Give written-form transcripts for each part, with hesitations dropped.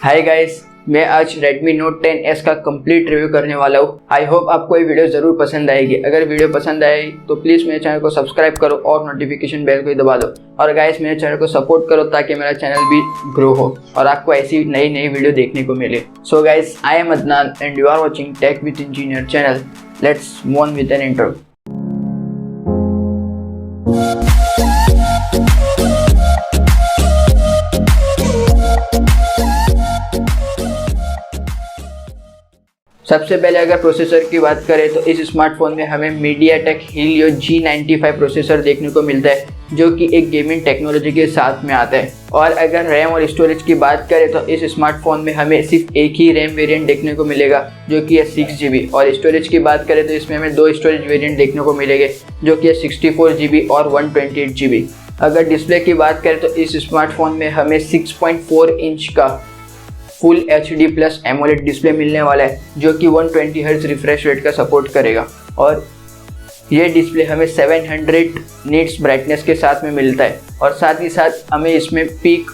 Hi guys, मैं आज Redmi Note 10s का कंप्लीट रिव्यू करने वाला हूँ। आई होप आपको ये वीडियो ज़रूर पसंद आएगी। अगर वीडियो पसंद आए तो प्लीज़ मेरे चैनल को सब्सक्राइब करो और नोटिफिकेशन बेल को ही दबा दो। और गाइस, मेरे चैनल को सपोर्ट करो ताकि मेरा चैनल भी ग्रो हो और आपको ऐसी नई नई वीडियो देखने को मिले। So guys, I am Adnan and you are watching tech with engineer channel. Let's move on with an intro. सबसे पहले अगर प्रोसेसर की बात करें तो इस स्मार्टफोन में हमें MediaTek Helio G95 प्रोसेसर देखने को मिलता है, जो कि एक गेमिंग टेक्नोलॉजी के साथ में आता है। और अगर रैम और स्टोरेज की बात करें तो इस स्मार्टफोन में हमें सिर्फ एक ही रैम वेरिएंट देखने को मिलेगा, जो कि है 6GB। और स्टोरेज की बात करें तो इसमें हमें दो स्टोरेज वेरिएंट देखने को मिलेंगे, जो कि है 64GB और 128GB। अगर डिस्प्ले की बात करें तो इस स्मार्टफोन में हमें 6.4 इंच का full HD plus AMOLED display मिलने वाला है, जो कि 120 हर्ट्ज रिफ्रेश रेट का सपोर्ट करेगा। और ये डिस्प्ले हमें 700 निट्स ब्राइटनेस के साथ में मिलता है। और साथ ही साथ हमें इसमें पीक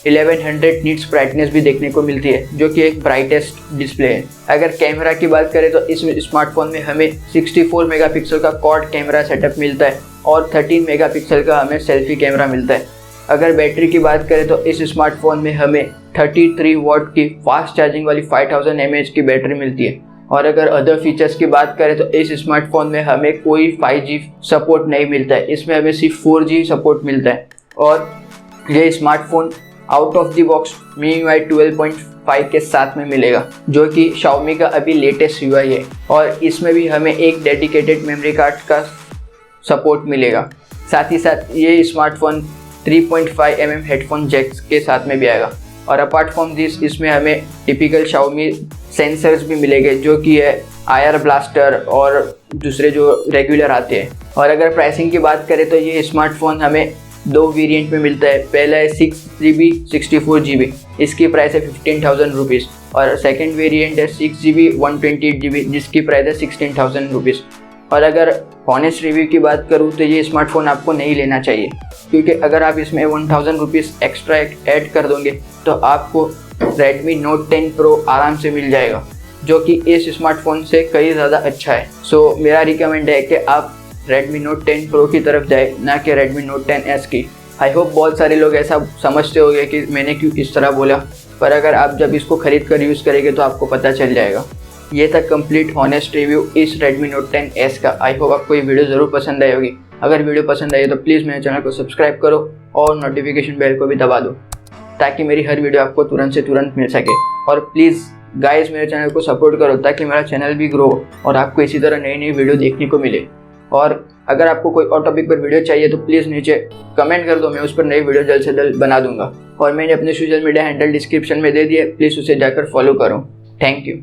1100 निट्स ब्राइटनेस भी देखने को मिलती है, जो कि एक ब्राइटेस्ट डिस्प्ले है। अगर कैमरा की बात करें तो इस स्मार्टफोन में हमें 64 मेगापिक्सल का क्वाड कैमरा सेटअप मिलता है और 13 मेगापिक्सल का हमें सेल्फी कैमरा मिलता है। अगर बैटरी की बात करें तो इस स्मार्टफोन में हमें 33 वॉट की फास्ट चार्जिंग वाली 5000 mAh की बैटरी मिलती है। और अगर अदर फीचर्स की बात करें तो इस स्मार्टफोन में हमें कोई 5G सपोर्ट नहीं मिलता है, इसमें हमें सिर्फ 4G सपोर्ट मिलता है। और ये smartphone out of the box MIUI 12.5 के साथ में मिलेगा, जो कि Xiaomi का अभी लेटेस्ट UI है। और इसमें भी हमें एक डेडिकेटेड मेमोरी कार्ड का सपोर्ट मिलेगा। साथ ही साथ ये स्मार्टफोन 3.5 mm हेडफोन जैक्स के साथ में भी आएगा। और अपार्ट फ्रॉम दिस इसमें हमें टिपिकल Xiaomi सेंसर्स भी मिलेंगे, जो कि है आयर ब्लास्टर और दूसरे जो रेगुलर आते हैं। और अगर प्राइसिंग की बात करें तो ये स्मार्टफोन हमें दो वेरिएंट में मिलता है। पहला है 6GB 64GB, इसकी प्राइस है 15,000 रुपीज़। और सेकेंड वेरिएंट है 6GB 128GB, जिसकी प्राइस है 16,000 रुपीज़। और अगर ऑनेस्ट रिव्यू की बात करूँ तो ये स्मार्टफोन आपको नहीं लेना चाहिए, क्योंकि अगर आप इसमें 1000 रुपीज़ एक्स्ट्रा ऐड कर दोगे तो आपको Redmi Note 10 Pro आराम से मिल जाएगा, जो कि इस स्मार्टफोन से कई ज़्यादा अच्छा है। सो मेरा रिकमेंड है कि आप Redmi Note 10 Pro की तरफ जाए, ना कि Redmi Note 10s की। आई होप बहुत सारे लोग ऐसा समझते होंगे कि मैंने क्यों इस तरह बोला, पर अगर आप जब इसको ख़रीद कर यूज़ करेंगे तो आपको पता चल जाएगा। ये था कंप्लीट ऑनेस्ट रिव्यू इस Redmi Note 10s का। आई होप आपको ये वीडियो ज़रूर पसंद आई होगी। अगर वीडियो पसंद आई तो प्लीज़ मेरे चैनल को सब्सक्राइब करो और नोटिफिकेशन बेल को भी दबा दो, ताकि मेरी हर वीडियो आपको तुरंत से तुरंत मिल सके। और प्लीज़ गाइस, मेरे चैनल को सपोर्ट करो ताकि मेरा चैनल भी ग्रो हो और आपको इसी तरह नई नई वीडियो देखने को मिले। और अगर आपको कोई और टॉपिक पर वीडियो चाहिए तो प्लीज़ नीचे कमेंट कर दो, मैं उस पर नई वीडियो जल्द से जल्द बना दूंगा। और मैंने अपने सोशल मीडिया हैंडल डिस्क्रिप्शन में दे दिए, प्लीज़ उसे जाकर फॉलो करो। Thank you.